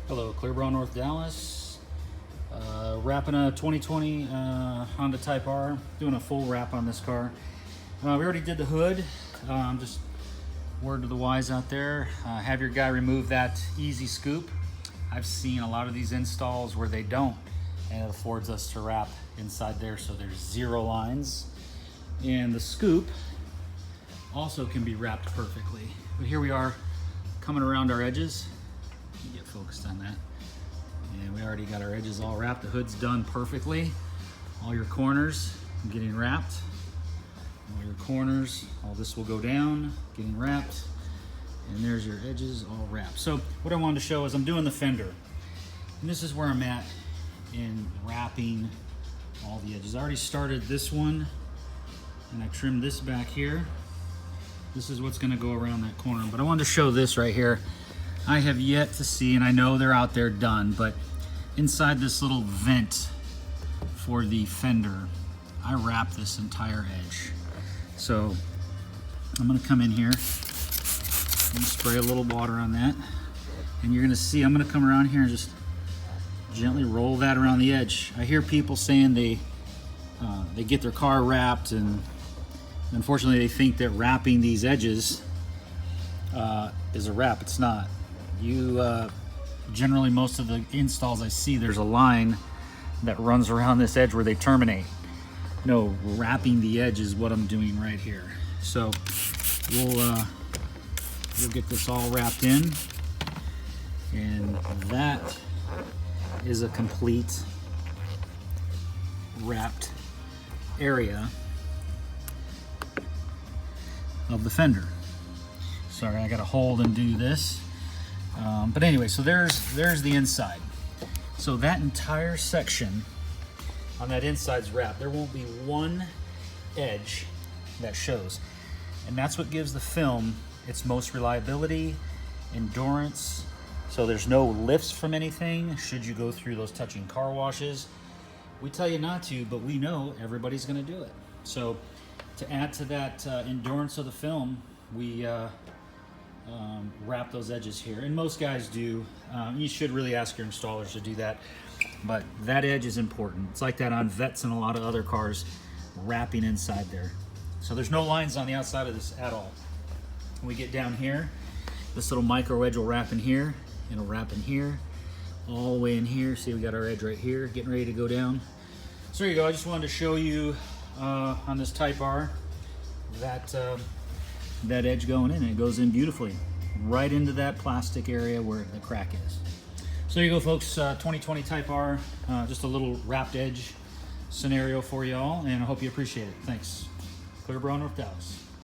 Hello, Clearbrow, North Dallas. Wrapping a 2020 Honda Type R. Doing a full wrap on this car. We already did the hood. Just word to the wise out there. Have your guy remove that easy scoop. I've seen a lot of these installs where they don't, and it affords us to wrap inside there so there's zero lines. And the scoop also can be wrapped perfectly. But here we are coming around our edges. Get focused on that. And we already got our edges all wrapped. The hood's done perfectly. All your corners getting wrapped. All your corners, all this will go down, getting wrapped. And there's your edges all wrapped. So what I wanted to show is I'm doing the fender. And this is where I'm at in wrapping all the edges. I already started this one and I trimmed this back here. This is what's gonna go around that corner. But I wanted to show this right here. I have yet to see, and I know they're out there done, but inside this little vent for the fender, I wrap this entire edge. So I'm gonna come in here and spray a little water on that. And you're gonna see, I'm gonna come around here and just gently roll that around the edge. I hear people saying they get their car wrapped, and unfortunately they think that wrapping these edges is a wrap. It's not. Generally most of the installs I see, there's a line that runs around this edge where they terminate. No, wrapping the edge is what I'm doing right here. So we'll get this all wrapped in, and that is a complete wrapped area of the fender. Sorry, I gotta hold and do this. But anyway, so there's the inside. So that entire section on that inside's wrap, there won't be one edge that shows. And that's what gives the film its most reliability, endurance. So there's no lifts from anything should you go through those touching car washes. We tell you not to, but we know everybody's gonna do it. So to add to that endurance of the film, we wrap those edges here, and most guys do. You should really ask your installers to do that, but that edge is important. It's like that on Vets and a lot of other cars, wrapping inside there. So there's no lines on the outside of this at all. When we get down here, this little micro edge will wrap in here, it'll wrap in here, all the way in here. See, we got our edge right here, getting ready to go down. So there you go. I just wanted to show you on this Type R that edge going in, and it goes in beautifully right into that plastic area where the crack is. So there you go, folks. 2020 Type R, just a little wrapped edge scenario for y'all, and I hope you appreciate it. Thanks. Clearbrow, North Dallas.